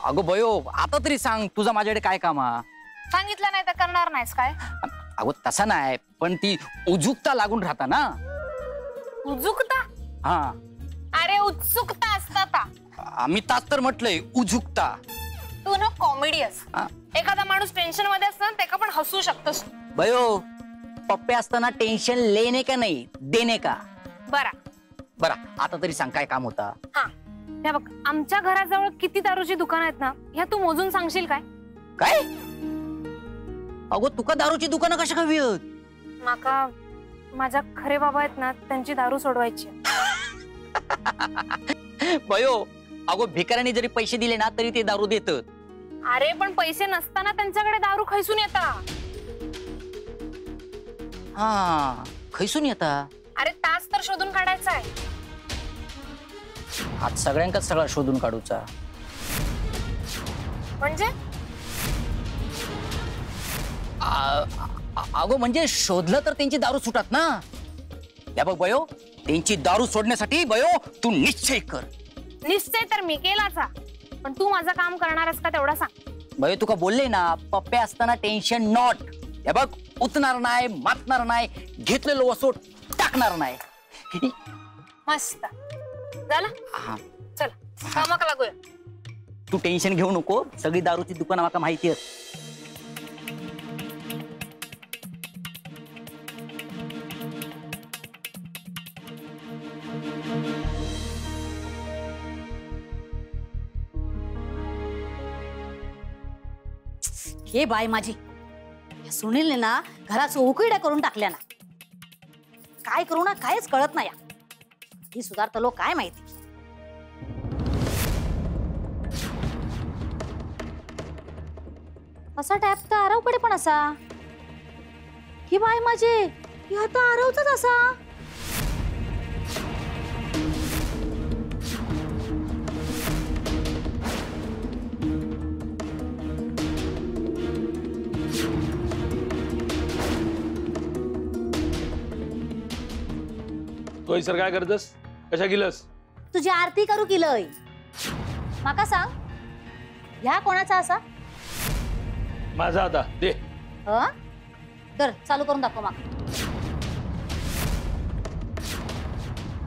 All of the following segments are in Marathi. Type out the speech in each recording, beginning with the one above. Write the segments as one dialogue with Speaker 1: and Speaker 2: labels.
Speaker 1: अगं बयो, आता तरी सांग तुझा माझ्याकडे काय काम हा?
Speaker 2: सांगितलं नाही तर करणार नाहीस काय?
Speaker 1: अगं तसा नाही, पण ती उत्सुकता लागून राहता ना.
Speaker 2: उत्सुकता?
Speaker 1: हा.
Speaker 2: अरे उत्सुकता असतात.
Speaker 1: आम्ही तास तर म्हटलंय उत्सुकता.
Speaker 2: तू ना कॉमेडी अस. एखादा माणूस टेन्शन मध्ये असतो ते का पण हसू शकतोस.
Speaker 1: बयो, पप्पे असताना टेन्शन लेने का नाही देने का. बरा आता तरी सांग काय काम होता?
Speaker 2: हा हे बघ, आमच्या घराजवळ किती दारूची दुकान आहेत ना, ह्या तू मोजून सांगशील काय?
Speaker 1: काय? अगो तुका दारूची दुकानं कशा हवी?
Speaker 2: माका माझ्या खरे बाबा आहेत ना, त्यांची दारू सोडवायची.
Speaker 1: बयो, अगो भिकाऱ्यांनी जरी पैसे दिले ना तरी ते दारू देतात.
Speaker 2: अरे पण पैसे नसताना त्यांच्याकडे दारू खैसून येतात.
Speaker 1: हा, खैसून येता?
Speaker 2: अरे तास तर शोधून काढायचा आहे.
Speaker 1: आज सगळ्यांकाच सगळा शोधून काढूचा.
Speaker 2: म्हणजे?
Speaker 1: अगो म्हणजे शोधलं तर त्यांची दारू सुटात ना. या बघ बयो, त्यांची दारू सोडण्यासाठी बयो तू निश्चय कर.
Speaker 2: निश्चय तर मी केलाचा, पण तू माझं काम करणारस का तेवढा सांग.
Speaker 1: बयो तुका बोलले ना, पप्पे असताना टेन्शन नॉट. या बघ, उतणार नाही, मातणार नाही, घेतलेलं वसोट टाकणार नाही.
Speaker 2: मस्त झालं. चल कामाक लागूया.
Speaker 1: तू टेन्शन घेऊ नको, सगळी दारूची दुकान माका माहिती आहे.
Speaker 3: हे बाय माझी सुनीलने ना घराचं उकिड्या करून टाकल्या ना. काय करू ना कायच कळत नाही. ही सुधारतलो काय माहिती. असा टॅप तर आरवकडे पण असा. ही बाय माझे ही आता आरवचाच असा.
Speaker 4: तो सर काय करतस? कशा गेलस?
Speaker 3: तुझी आरती करू केलंय. माका सांग, ह्या कोणाचा असा?
Speaker 4: माझा आता दे.
Speaker 3: तर चालू करून दाखव माका.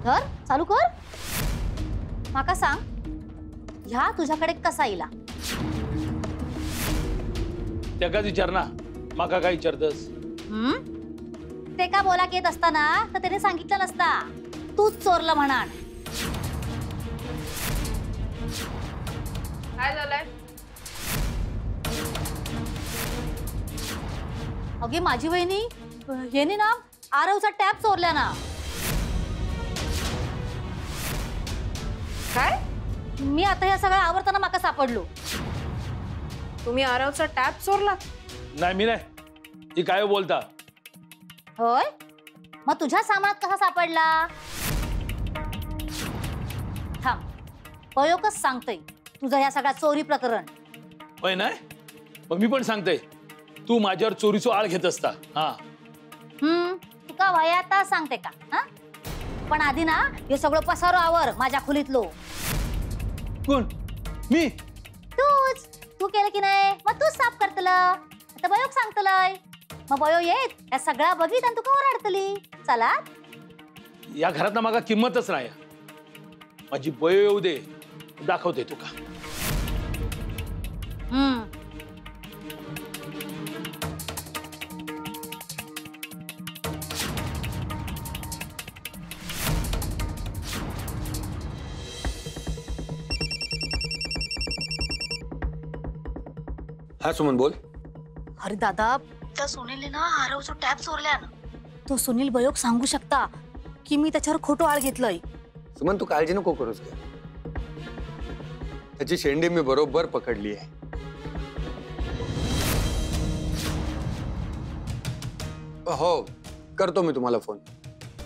Speaker 3: धर चालू कर. माका सांग, ह्या तुझ्याकडे कसा येला?
Speaker 4: त्याकाच विचार ना, माका काय विचारतस?
Speaker 3: ते का बोला येत असताना तर त्याने सांगितलं नसता. तूच चोरलं म्हणा.
Speaker 2: काय झालंय?
Speaker 3: अगे माझी वहिनी येणे ना आरवचा टॅप चोरल्या ना.
Speaker 2: काय?
Speaker 3: मी आता ह्या सगळं आवरताना माका सापडलो.
Speaker 2: तुम्ही आरवचा टॅप चोरला?
Speaker 4: नाही मी नाही. ती काय बोलता?
Speaker 3: होय, मग तुझ्या सामानात कसा सापडला? थांब, पयोकच सांगतोय तुझं ह्या सगळ्या चोरी प्रकरण.
Speaker 4: होय नाही, मग मी पण सांगते तू माझ्यावर चोरीचा आळ घेत असता. हा
Speaker 3: तुका वयाता सांगते का? हा पण आधी ना हे सगळं पसारो आवर माझ्या खोलीतलो.
Speaker 4: कोण? मी?
Speaker 3: तूच. तू केलं की नाही मग तूच साफ करतल. आता बयोक सांगतलय. मग बयो येत या सगळ्या बघित आणि तुका ओरडतली. चला,
Speaker 4: या घरात ना मागा किंमतच नाही. माझी बयो येऊ दे, दाखवते तुका.
Speaker 5: हा सुमन बोल.
Speaker 3: अरे दादा, त्या सुनीलने ना आरवचा टॅप चोरल्या ना. तो सुनील बयोक सांगू शकता की मी त्याच्यावर खोटो आळ घेतलंय.
Speaker 5: सुमन तू काळजी नको करूस का. त्याची शेंडी मी बरोबर पकडली आहे. हो करतो मी तुम्हाला फोन.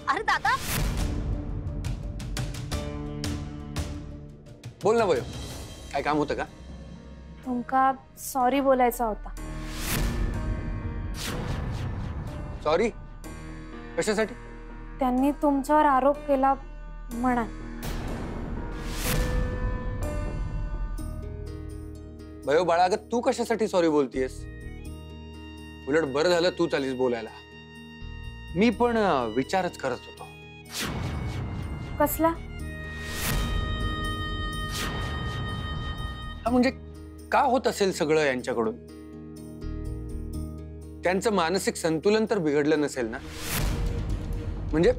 Speaker 3: अरे दादा,
Speaker 5: बोल ना बयो, काय काम होतं का?
Speaker 2: तुमका सॉरी बोलायचा होता.
Speaker 5: सॉरी कशासाठी?
Speaker 2: त्यांनी तुमच्यावर आरोप केला म्हणा.
Speaker 5: भयो बाळा, अगं तू कशासाठी सॉरी बोलतीयस? उलट बरं झालं तूच आलीस बोलायला. मी पण विचारच करत होतो.
Speaker 2: कसला?
Speaker 5: म्हणजे का होत असेल सगळं यांच्याकडून? त्यांचं मानसिक संतुलन तर बिघडलं नसेल ना? म्हणजे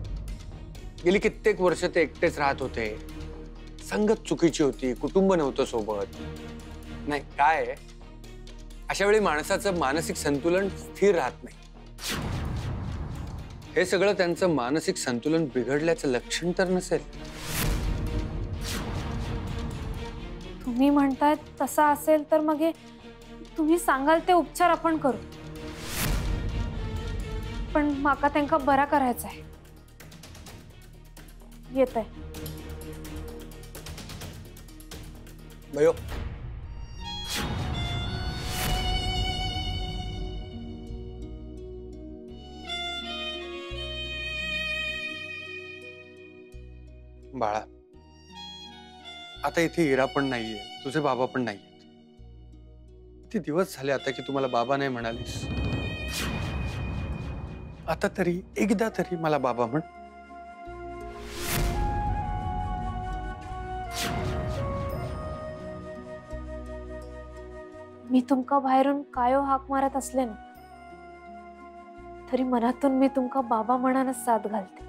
Speaker 5: गेली कित्येक वर्ष ते एकटेच राहत होते, संगत चुकीची होती, कुटुंब नव्हतं सोबत. नाही काय आहे, अशा वेळी माणसाचं मानसिक संतुलन स्थिर राहत नाही. हे सगळं त्यांचं मानसिक संतुलन बिघडल्याचं लक्षण तर नसेल?
Speaker 2: तुम्ही म्हणताय तसा असेल तर मग हे तुम्ही सांगाल ते उपचार आपण करू, पण माका त्यांका बरा करायचा आहे. येत आहे.
Speaker 5: भयो, बाळा, आता इथे इरा पण नाहीये, तुझे बाबा पण नाहीयेत. किती दिवस झाले आता की तुम्हाला बाबा नाही म्हणालीस. आता तरी एकदा तरी मला बाबा म्हण.
Speaker 2: मी तुमका बाहेरून कायो हाक मारत असले ना, तरी मनातून मी तुमका बाबा म्हणानच साथ घालते.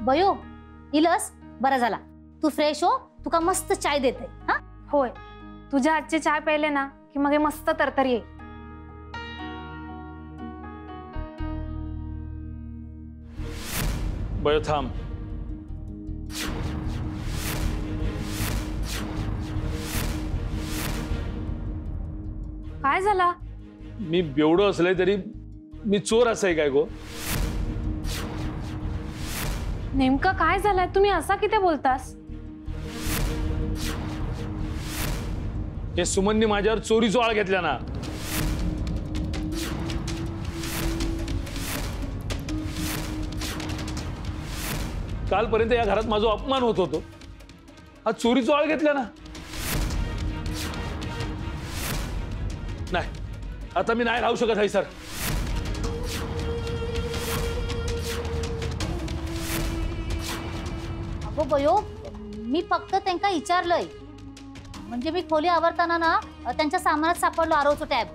Speaker 3: बयो इलस बरा झाला. तू फ्रेश हो, तुका मस्त चाय देते. हा
Speaker 2: होय, तुझ्या हातचे चाय प्यायले ना की मग हे मस्त तरतरी येईल.
Speaker 4: बयो थांब.
Speaker 2: काय झाला?
Speaker 4: मी बेवडो असले तरी मी चोर असं आहे काय गो?
Speaker 2: नेमका काय झालाय? तुम्ही असा किती बोलतास?
Speaker 4: हे सुमननी माझ्यावर चोरीचा आळ घेतला ना. कालपर्यंत या घरात माझा अपमान होत होतो, आज चोरीचा आळ घेतला ना. नाही, आता मी नाही राहू शकत आहे सर.
Speaker 3: अगो बयो, मी फक्त त्यांना विचारलंय. म्हणजे मी खोली आवरताना ना त्यांच्या सामानात सापडलो आरोचं टॅब,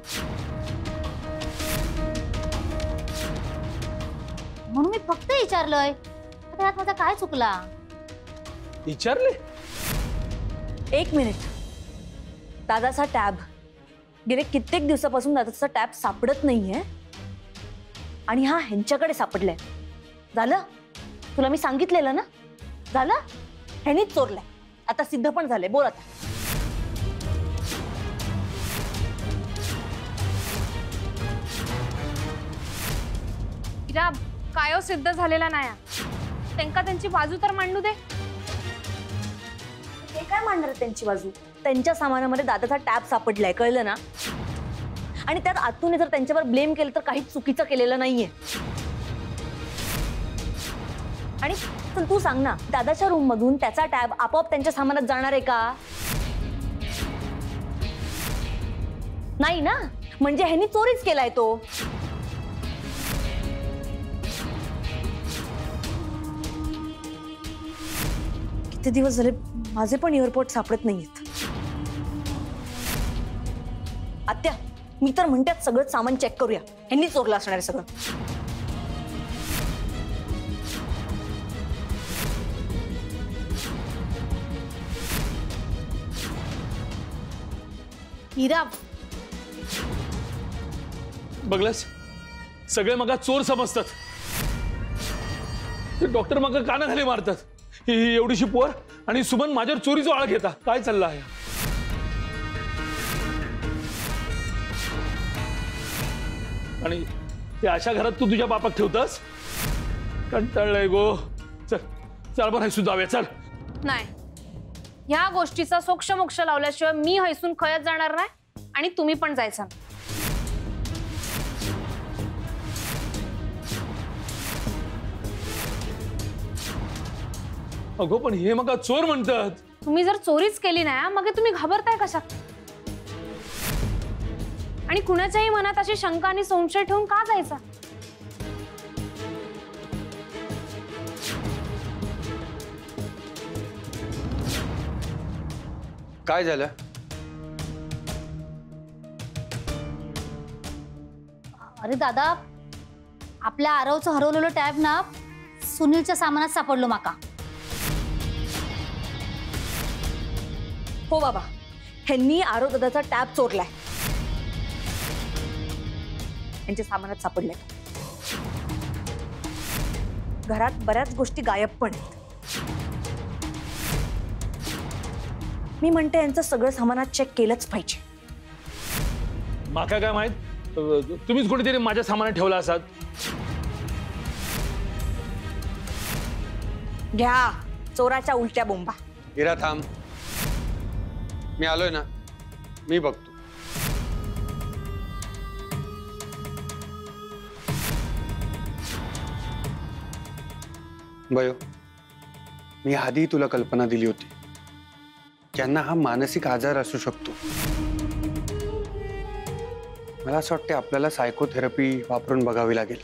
Speaker 3: म्हणून मी फक्त विचारलंय. आता यात माझा काय चुकला?
Speaker 4: विचारले?
Speaker 6: एक मिनिट. दादाचा टॅब गेले कित्येक दिवसापासून दादाचा टॅब सापडत नाहीये आणि हा ह्यांच्याकडे सापडलाय. झालं? तुला मी सांगितलेलं ना. झालं? ह्यांनीच चोरलाय. आता सिद्ध पण झालंय. बोल आता.
Speaker 2: इरा, कायो सिद्ध झालेला नाही. त्यांका त्यांची बाजू तर मांडू दे.
Speaker 6: ते काय मांडणार त्यांची बाजू? त्यांच्या सामानामध्ये दादाचा टॅब सापडलाय, कळलं ना. आणि त्यात आतून जर त्यांच्यावर ब्लेम केलं तर काहीच चुकीचं केलेलं नाहीये. आणि चल तू सांग ना, दादाच्या रूम मधून त्याचा टॅब आपोआप त्यांच्या सामानात जाणार आहे का? नाही ना. म्हणजे ह्यांनी चोरीच केलाय तो. किती दिवस झाले माझे पण एअरपोर्ट सापडत नाहीयेत. आत्या, मी तर म्हणतात सगळं सामान चेक करूया. ह्यांनी चोरलं असणार आहे सगळं.
Speaker 3: हिरा,
Speaker 4: बघलस, सगळे मगा चोर समजतात. ते डॉक्टर मगा कानाखाली मारतात. ही एवढीशी पोर आणि सुमन माझ्यावर चोरीचा आळ घेता काय चाललं आहे? आणि ते अशा घरात तू तुझ्या बापाक ठेवतास? कंटाळलंय गो. चल चल बरं हैसू जाऊया चल.
Speaker 2: नाही, ह्या गोष्टीचा सोक्ष मोक्ष लावल्याशिवाय मी हैसून खयत जाणार नाही आणि तुम्ही पण जायचं.
Speaker 4: अगो पण हे मग चोर म्हणतात.
Speaker 2: तुम्ही जर चोरीच केली नाही मग तुम्ही घाबरताय कशा? आणि कुणाच्याही मनात अशी शंका आणि संशय ठेवून का जायचा?
Speaker 5: काय झालं?
Speaker 3: अरे दादा, आपल्या आरवचं हरवलेलं टॅब ना सुनीलच्या सामानात सापडलो माका.
Speaker 6: हो बाबा, ह्यांनी आरव दादाचा टॅब चोरलाय. यांच्या सामानात सापडलाय. घरात बऱ्याच गोष्टी गायब पण आहेत. मी म्हणते यांचं सगळं सामानात चेक केलंच पाहिजे.
Speaker 4: माका काय माहित, तुम्हीच कोणीतरी माझ्या सामानात ठेवला असाल.
Speaker 6: घ्या चोराच्या उलट्या बोंबा.
Speaker 5: इरा थांब, मी आलोय ना, मी बघतो. बयो, मी आधी तुला कल्पना दिली होती त्यांना हा मानसिक आजार असू शकतो. मला असं वाटतं आपल्याला सायकोथेरपी वापरून बघावी लागेल.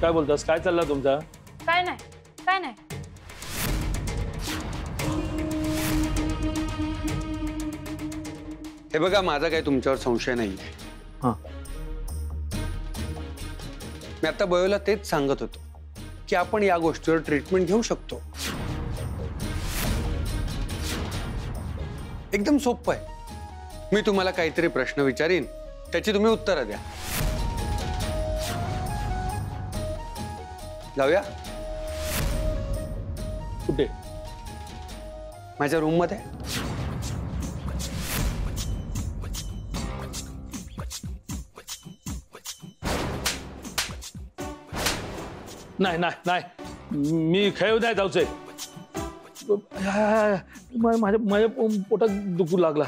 Speaker 4: काय बोलतास? काय चालला तुमचा?
Speaker 2: काय नाही, काय नाही.
Speaker 5: हे बघा, माझा काही तुमच्यावर संशय नाही.
Speaker 4: हां,
Speaker 5: मी आता बयोला तेच सांगत होतो की आपण या गोष्टीवर ट्रीटमेंट घेऊ शकतो. एकदम सोपं आहे. मी तुम्हाला काहीतरी प्रश्न विचारीन, त्याची तुम्ही उत्तरं द्या. जाऊया?
Speaker 4: कुठे?
Speaker 5: माझ्या रूम मध्ये.
Speaker 4: नाही नाही नाही, मी खेळ नाही जाऊचे. माझ्या माझ्या पोटात दुखू लागला.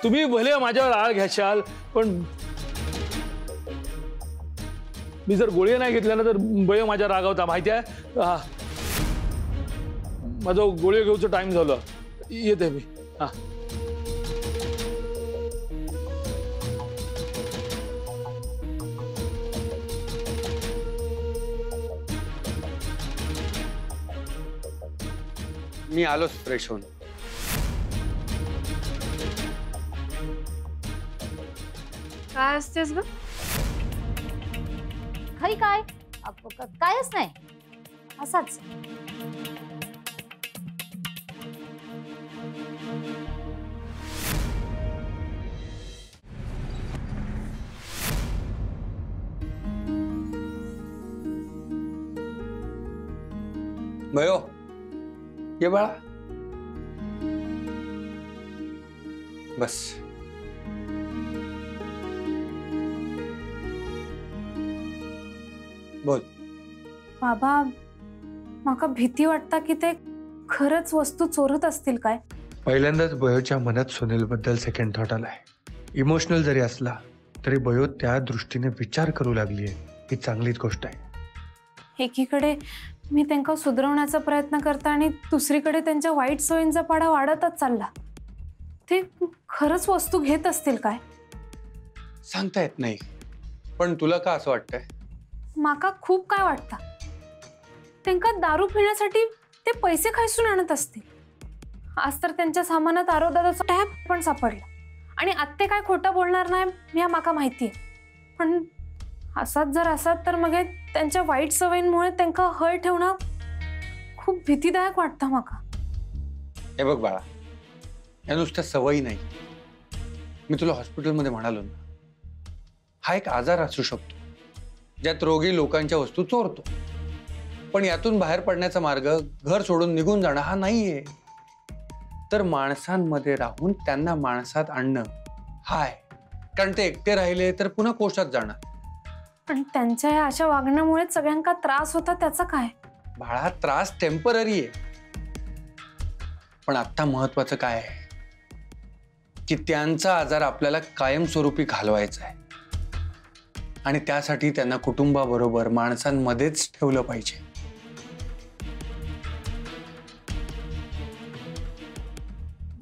Speaker 4: तुम्ही भले माझ्यावर आळ घ्याल, पण मी जर गोळी नाही घेतल्या ना तर बय माझ्या रागावता. माहिती आहे, माझं गोळी घेऊचं टाइम झालं. येते मी. हा,
Speaker 5: मी आलोच फ्रेश होऊन.
Speaker 2: काय असतेस ग?
Speaker 3: खरी काय? कायच नाही, असाच.
Speaker 5: भयो, ये बाळा, बस. बोल.
Speaker 2: बाबा, माका भीती वाटता की ते खरंच वस्तू चोरत असतील काय?
Speaker 5: पहिल्यांदाच बयोच्या मनात सुनील बद्दल सेकंड थॉट आलाय. इमोशनल जरी असला तरी बयो त्या दृष्टीने विचार करू लागलीये. ही चांगलीच गोष्ट आहे.
Speaker 2: एकीकडे मी त्यांना सुधारवण्याचा प्रयत्न करता आणि दुसरीकडे त्यांच्या वाईट सवयींचा पाडा वाढतच चालला. ते खरंच वस्तू घेत असतील काय?
Speaker 5: सांगता येत नाही, पण तुला का असं वाटतंय?
Speaker 2: माका खूप काय वाटतं. त्यांना दारू पिण्यासाठी ते पैसे खायसून आणत असतील. आज तर त्यांच्या सामानात आरोदादाचा टॅब पण सापडला आणि आत्ते काय खोटं बोलणार नाही मी माका माहितीये. पण असाच जर असत तर मग त्यांच्या वाईट सवयींमुळे त्यांना हळ ठेवणं खूप भीतीदायक वाटतं माका.
Speaker 5: हे बघ बाळा, या नुसत्या सवयी नाही, मी तुला हॉस्पिटलमध्ये म्हणालो ना, हा एक आजार असू शकतो ज्यात रोगी लोकांच्या वस्तू चोरतो, पण यातून बाहेर पडण्याचा मार्ग घर सोडून निघून जाणं हा नाहीये, तर माणसांमध्ये राहून त्यांना माणसात आणणं हा आहे. कारण ते एकटे राहिले तर पुन्हा कोशात जाणार.
Speaker 2: पण त्यांच्या या अशा वागण्यामुळे सगळ्यांना त्रास होता, त्याचं काय?
Speaker 5: बाळा, त्रास टेम्पररी आहे, पण आता महत्वाचं काय आहे की त्यांचा आजार आपल्याला कायमस्वरूपी घालवायचा आहे, आणि त्यासाठी त्यांना कुटुंबाबरोबर माणसांमध्येच ठेवलं पाहिजे.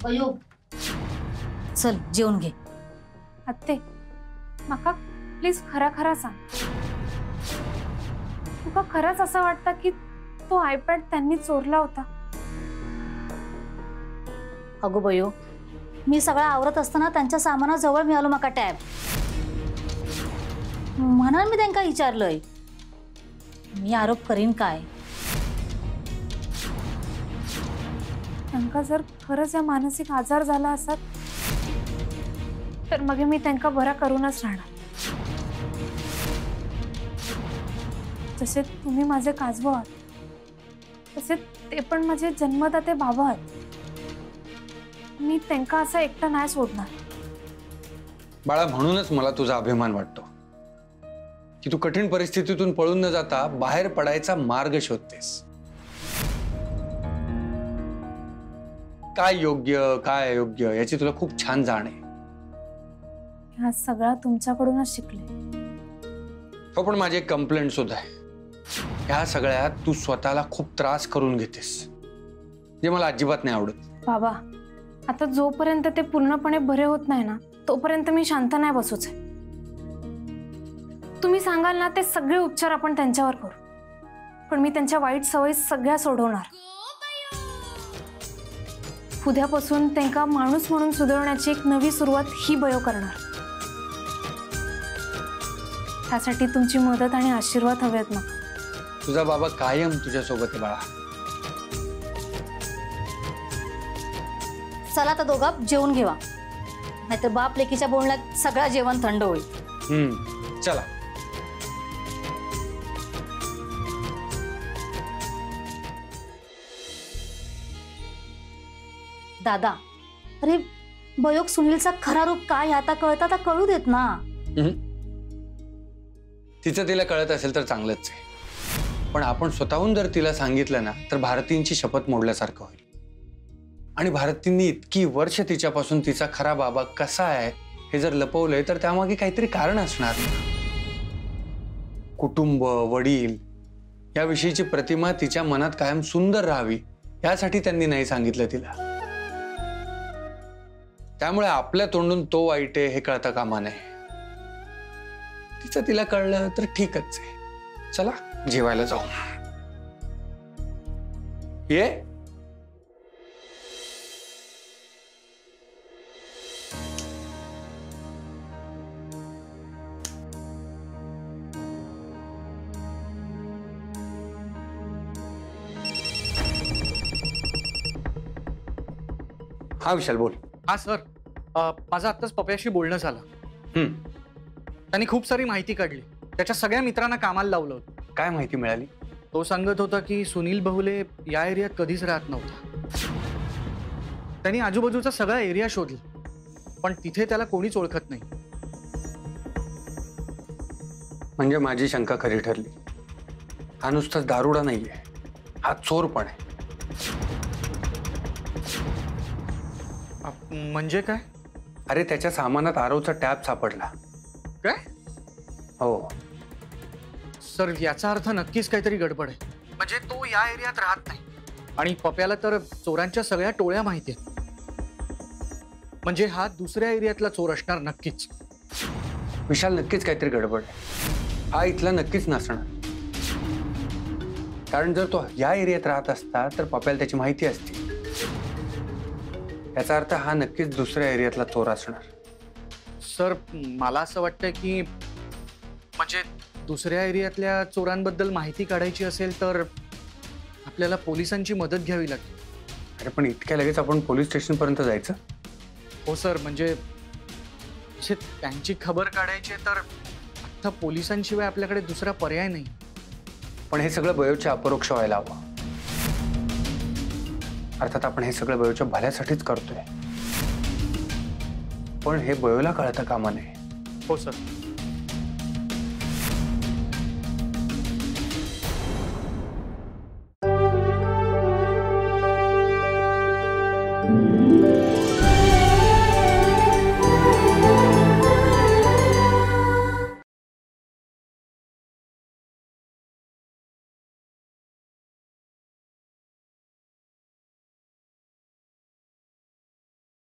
Speaker 3: बयो, चल जेवून घे.
Speaker 2: आत्ते, माका प्लीज खरा खरा सांग, तुका खरंच असं वाटतं की तो आयपॅड त्यांनी चोरला होता?
Speaker 3: अगो बयो, मी सगळं आवरत असताना त्यांच्या सामानाजवळ मिळालो माका टॅब. म्हणून मी त्यांना विचारलंय, मी आरोप करीन काय?
Speaker 2: त्यांना जर खरंच या मानसिक आजार झाला असत तर मग मी त्यांना बरा करूनच राहणार. जसे तुम्ही माझे काजबो आहात, तसे ते पण माझे जन्मदाते बाबा आहेत. मी त्यांना असं एकटं नाही सोडणार.
Speaker 5: बाळा, म्हणूनच मला तुझा अभिमान वाटतो की तू कठीण परिस्थितीतून पळून न जाता बाहेर पडायचा मार्ग शोधतेस. काय योग्य काय अयोग्य याची तुला खूप छान जाण आहे.
Speaker 2: हा सगळा तुमच्याकडूनच शिकले.
Speaker 5: हो, पण माझी एक कंप्लेंट सुद्धा आहे. ह्या सगळ्यात तू स्वतःला खूप त्रास करून घेतेस, जे मला अजिबात नाही आवडत.
Speaker 2: बाबा, आता जोपर्यंत ते पूर्णपणे बरे होत नाही ना, तोपर्यंत मी शांत नाही बसूच. तुम्ही सांगाल ना ते सगळे उपचार आपण त्यांच्यावर करू, पण मी त्यांच्या वाईट सवयी सगळ्या सोडवणार. उद्यापासून त्यांना माणूस म्हणून सुधारण्याची एक नवी सुरुवात ही बयो करणार. त्यासाठी तुमची मदत आणि आशीर्वाद हवेत ना.
Speaker 5: तुझा बाबा कायम तुझ्यासोबत आहे बाळा.
Speaker 3: चला तर दोघा जेवून घेवा, नाहीतर बाप लेकीच्या बोलण्यात सगळं जेवण थंड होईल.
Speaker 5: चला.
Speaker 3: दादा, अरे बयोग सुनीलचा खरा रूप काय आता कळता कळू देत ना.
Speaker 5: तिचं तिला कळत असेल तर चांगलंच आहे, पण आपण स्वतःहून जर तिला सांगितलं ना तर भारतींची शपथ मोडल्यासारखं होईल. आणि भारतींनी इतकी वर्ष तिच्यापासून तिचा खरा बाबा कसा आहे हे जर लपवलंय तर त्यामागे काहीतरी कारण असणार. कुटुंब, वडील याविषयीची प्रतिमा तिच्या मनात कायम सुंदर राहावी यासाठी त्यांनी नाही सांगितलं तिला. त्यामुळे आपल्या तोंडून तो वाईट आहे हे कळता कामा नये. तिचं तिला कळलं तर ठीकच आहे. चला जेवायला जाऊ. ये. हा विशाल बोल.
Speaker 7: हा सर, माझं आत्ताच पप्याशी बोलणं झालं. त्यांनी खूप सारी माहिती काढली, त्याच्या सगळ्या मित्रांना कामाला लावलं होतं.
Speaker 5: काय माहिती मिळाली?
Speaker 7: तो सांगत होता की सुनील बहुले या एरियात कधीच राहत नव्हता. त्यांनी आजूबाजूचा सगळा एरिया शोधला, पण तिथे त्याला कोणीच ओळखत नाही.
Speaker 5: म्हणजे माझी शंका खरी ठरली. हा नुसताच दारुडा नाहीये, हा चोर पण आहे.
Speaker 7: म्हणजे काय?
Speaker 5: अरे त्याच्या सामानात आरवचा टॅब सापडला.
Speaker 7: काय?
Speaker 5: हो
Speaker 7: सर, याचा अर्थ नक्कीच काहीतरी गडबड आहे. म्हणजे तो या एरियात राहत नाही आणि पप्याला तर चोरांच्या सगळ्या टोळ्या माहिती आहेत. म्हणजे हा दुसऱ्या एरियातला चोर असणार नक्कीच.
Speaker 5: विशाल, नक्कीच काहीतरी गडबड आहे. हा इथला नक्कीच नसणार, कारण जर तो या एरियात राहत असता तर पप्याला त्याची माहिती असती. याचा अर्थ हा नक्कीच दुसऱ्या एरियातला चोर असणार.
Speaker 7: सर, मला असं वाटतं की म्हणजे दुसऱ्या एरियातल्या चोरांबद्दल माहिती काढायची असेल तर आपल्याला पोलिसांची मदत घ्यावी लागेल.
Speaker 5: अरे पण इतक्या लगेच आपण पोलीस स्टेशन पर्यंत जायचं?
Speaker 7: हो सर, म्हणजे म्हणजे त्यांची खबर काढायची तर आता पोलिसांशिवाय आपल्याकडे दुसरा पर्याय नाही.
Speaker 5: पण हे सगळं बयोच्या अपरोक्ष व्हायला हवं. अर्थात आपण हे सगळं बयोच्या भल्यासाठीच करतोय, पण हे बयोला कळता कामा नये.
Speaker 7: हो सर.